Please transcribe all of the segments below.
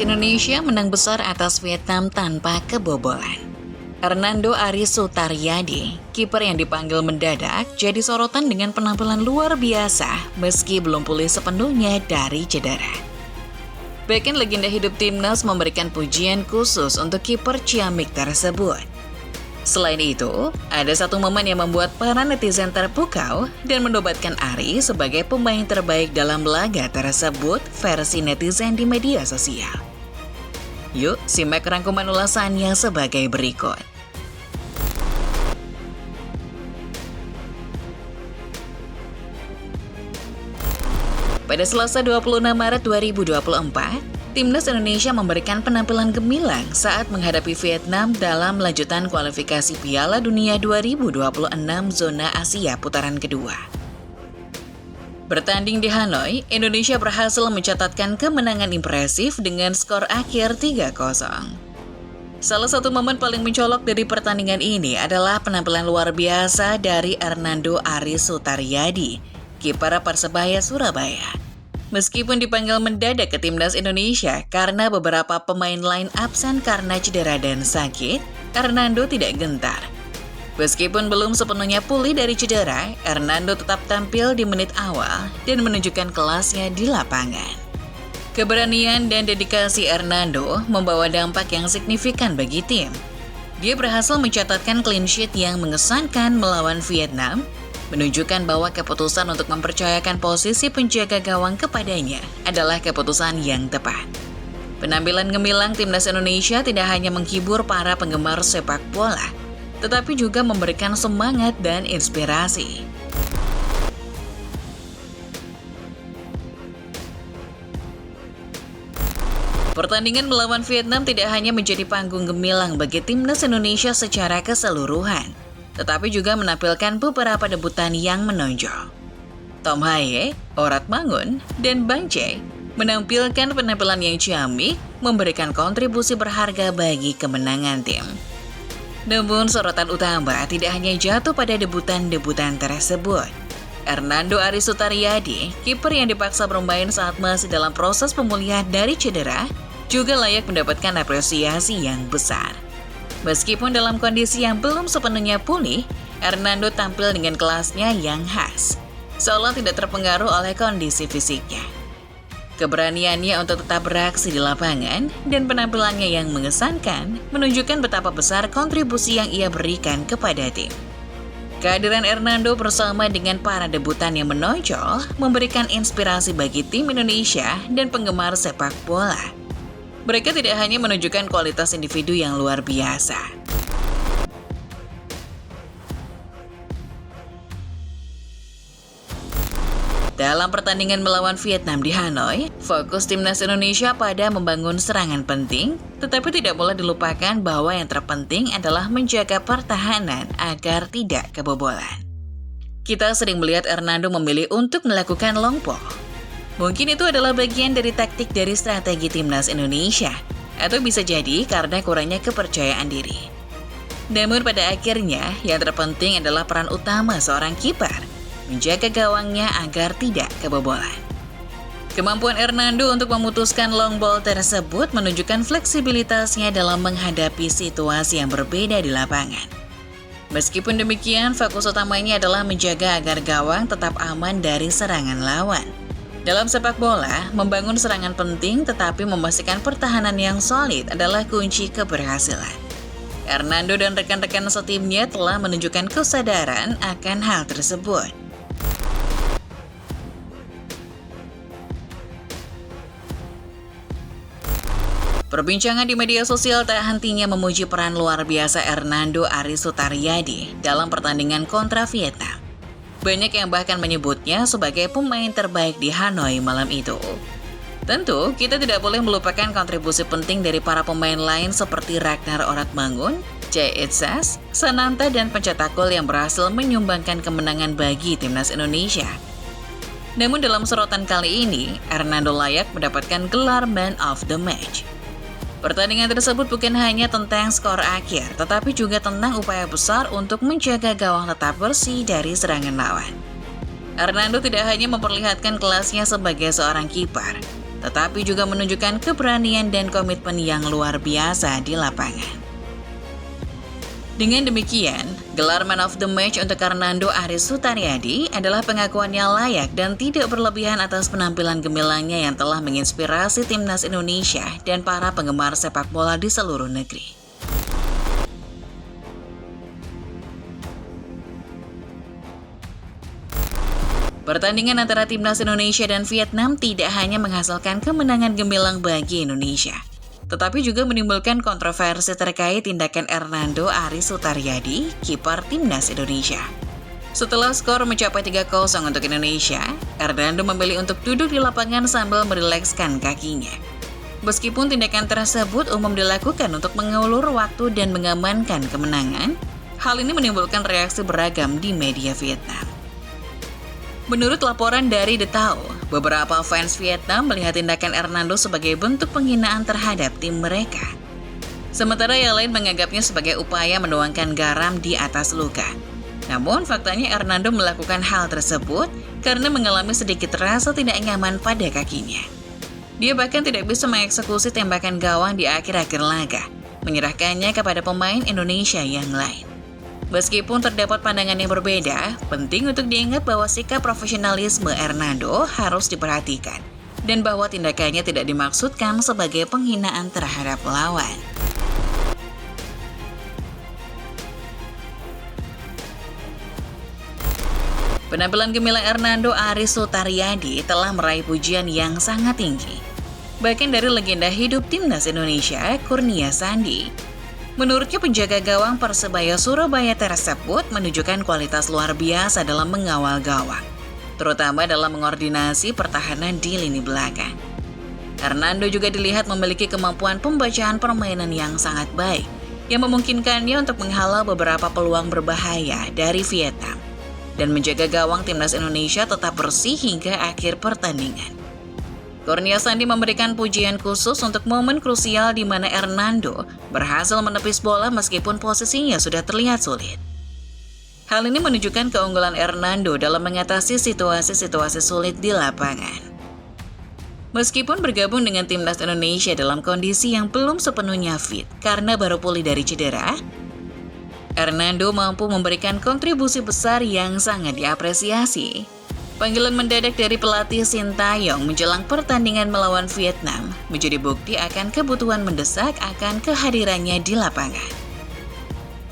Indonesia menang besar atas Vietnam tanpa kebobolan. Hernando Ari Sutaryadi, kiper yang dipanggil mendadak, jadi sorotan dengan penampilan luar biasa meski belum pulih sepenuhnya dari cedera. Bahkan legenda hidup timnas memberikan pujian khusus untuk kiper ciamik tersebut. Selain itu, ada satu momen yang membuat para netizen terpukau dan menobatkan Ari sebagai pemain terbaik dalam laga tersebut versi netizen di media sosial. Yuk, simak rangkuman ulasannya sebagai berikut. Pada Selasa 26 Maret 2024, Timnas Indonesia memberikan penampilan gemilang saat menghadapi Vietnam dalam lanjutan kualifikasi Piala Dunia 2026 zona Asia putaran kedua. Bertanding di Hanoi, Indonesia berhasil mencatatkan kemenangan impresif dengan skor akhir 3-0. Salah satu momen paling mencolok dari pertandingan ini adalah penampilan luar biasa dari Hernando Ari Sutaryadi, kiper Persebaya Surabaya. Meskipun dipanggil mendadak ke Timnas Indonesia karena beberapa pemain lain absen karena cedera dan sakit, Hernando tidak gentar. Meskipun belum sepenuhnya pulih dari cedera, Hernando tetap tampil di menit awal dan menunjukkan kelasnya di lapangan. Keberanian dan dedikasi Hernando membawa dampak yang signifikan bagi tim. Dia berhasil mencatatkan clean sheet yang mengesankan melawan Vietnam, menunjukkan bahwa keputusan untuk mempercayakan posisi penjaga gawang kepadanya adalah keputusan yang tepat. Penampilan gemilang Timnas Indonesia tidak hanya menghibur para penggemar sepak bola, tetapi juga memberikan semangat dan inspirasi. Pertandingan melawan Vietnam tidak hanya menjadi panggung gemilang bagi Timnas Indonesia secara keseluruhan, tetapi juga menampilkan beberapa debutan yang menonjol. Tom Haye, Orat Mangun, dan Bang Jae menampilkan penampilan yang ciamik, memberikan kontribusi berharga bagi kemenangan tim. Namun sorotan utama tidak hanya jatuh pada debutan-debutan tersebut. Hernando Ari Sutaryadi, kiper yang dipaksa bermain saat masih dalam proses pemulihan dari cedera, juga layak mendapatkan apresiasi yang besar. Meskipun dalam kondisi yang belum sepenuhnya pulih, Hernando tampil dengan kelasnya yang khas, seolah tidak terpengaruh oleh kondisi fisiknya. Keberaniannya untuk tetap beraksi di lapangan dan penampilannya yang mengesankan menunjukkan betapa besar kontribusi yang ia berikan kepada tim. Kehadiran Hernando bersama dengan para debutan yang menonjol memberikan inspirasi bagi tim Indonesia dan penggemar sepak bola. Mereka tidak hanya menunjukkan kualitas individu yang luar biasa. Dalam pertandingan melawan Vietnam di Hanoi, fokus Timnas Indonesia pada membangun serangan penting, tetapi tidak boleh dilupakan bahwa yang terpenting adalah menjaga pertahanan agar tidak kebobolan. Kita sering melihat Hernando memilih untuk melakukan long ball. Mungkin itu adalah bagian dari taktik dari strategi Timnas Indonesia, atau bisa jadi karena kurangnya kepercayaan diri. Namun pada akhirnya, yang terpenting adalah peran utama seorang kiper, menjaga gawangnya agar tidak kebobolan. Kemampuan Hernando untuk memutuskan long ball tersebut menunjukkan fleksibilitasnya dalam menghadapi situasi yang berbeda di lapangan. Meskipun demikian, fokus utamanya adalah menjaga agar gawang tetap aman dari serangan lawan. Dalam sepak bola, membangun serangan penting tetapi memastikan pertahanan yang solid adalah kunci keberhasilan. Hernando dan rekan-rekan setimnya telah menunjukkan kesadaran akan hal tersebut. Perbincangan di media sosial tak hentinya memuji peran luar biasa Hernando Ari Sutaryadi dalam pertandingan kontra Vietnam. Banyak yang bahkan menyebutnya sebagai pemain terbaik di Hanoi malam itu. Tentu, kita tidak boleh melupakan kontribusi penting dari para pemain lain seperti Ragnar Orat Mangun, Jae Itsas, Sananta, dan pencetak gol yang berhasil menyumbangkan kemenangan bagi Timnas Indonesia. Namun dalam sorotan kali ini, Hernando layak mendapatkan gelar Man of the Match. Pertandingan tersebut bukan hanya tentang skor akhir, tetapi juga tentang upaya besar untuk menjaga gawang tetap bersih dari serangan lawan. Hernando tidak hanya memperlihatkan kelasnya sebagai seorang kiper, tetapi juga menunjukkan keberanian dan komitmen yang luar biasa di lapangan. Dengan demikian, gelar Man of the Match untuk Hernando Aris Sutaryadi adalah pengakuan yang layak dan tidak berlebihan atas penampilan gemilangnya yang telah menginspirasi timnas Indonesia dan para penggemar sepak bola di seluruh negeri. Pertandingan antara timnas Indonesia dan Vietnam tidak hanya menghasilkan kemenangan gemilang bagi Indonesia, tetapi juga menimbulkan kontroversi terkait tindakan Hernando Aris Sutaryadi, kiper timnas Indonesia. Setelah skor mencapai 3-0 untuk Indonesia, Hernando memilih untuk duduk di lapangan sambil merilekskan kakinya. Meskipun tindakan tersebut umum dilakukan untuk mengulur waktu dan mengamankan kemenangan, hal ini menimbulkan reaksi beragam di media Vietnam. Menurut laporan dari The Tao, beberapa fans Vietnam melihat tindakan Hernando sebagai bentuk penghinaan terhadap tim mereka. Sementara yang lain menganggapnya sebagai upaya menuangkan garam di atas luka. Namun faktanya Hernando melakukan hal tersebut karena mengalami sedikit rasa tidak nyaman pada kakinya. Dia bahkan tidak bisa mengeksekusi tembakan gawang di akhir-akhir laga, menyerahkannya kepada pemain Indonesia yang lain. Meskipun terdapat pandangan yang berbeda, penting untuk diingat bahwa sikap profesionalisme Hernando harus diperhatikan dan bahwa tindakannya tidak dimaksudkan sebagai penghinaan terhadap lawan. Penampilan gemilang Hernando Aris Sutaryadi telah meraih pujian yang sangat tinggi, bahkan dari legenda hidup timnas Indonesia, Kurnia Sandi. Menurutnya penjaga gawang Persebaya Surabaya tersebut menunjukkan kualitas luar biasa dalam mengawal gawang, terutama dalam mengordinasi pertahanan di lini belakang. Hernando juga dilihat memiliki kemampuan pembacaan permainan yang sangat baik, yang memungkinkannya untuk menghalau beberapa peluang berbahaya dari Vietnam, dan menjaga gawang timnas Indonesia tetap bersih hingga akhir pertandingan. Kurnia Sandi memberikan pujian khusus untuk momen krusial di mana Hernando berhasil menepis bola meskipun posisinya sudah terlihat sulit. Hal ini menunjukkan keunggulan Hernando dalam mengatasi situasi-situasi sulit di lapangan. Meskipun bergabung dengan timnas Indonesia dalam kondisi yang belum sepenuhnya fit karena baru pulih dari cedera, Hernando mampu memberikan kontribusi besar yang sangat diapresiasi. Panggilan mendadak dari pelatih Sintayong menjelang pertandingan melawan Vietnam menjadi bukti akan kebutuhan mendesak akan kehadirannya di lapangan.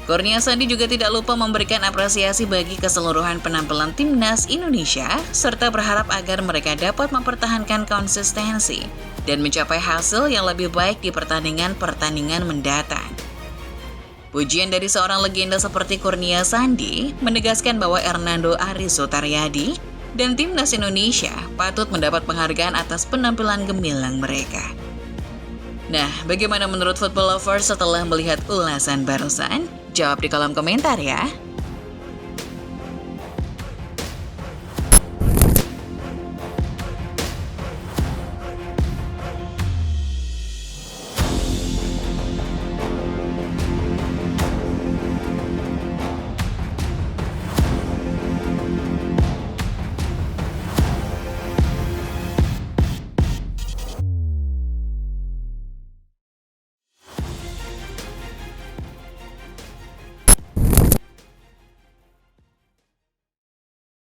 Kurnia Sandi juga tidak lupa memberikan apresiasi bagi keseluruhan penampilan timnas Indonesia serta berharap agar mereka dapat mempertahankan konsistensi dan mencapai hasil yang lebih baik di pertandingan-pertandingan mendatang. Pujian dari seorang legenda seperti Kurnia Sandi menegaskan bahwa Hernando Aris Sutaryadi dan timnas Indonesia patut mendapat penghargaan atas penampilan gemilang mereka. Nah, bagaimana menurut football lovers setelah melihat ulasan barusan? Jawab di kolom komentar ya.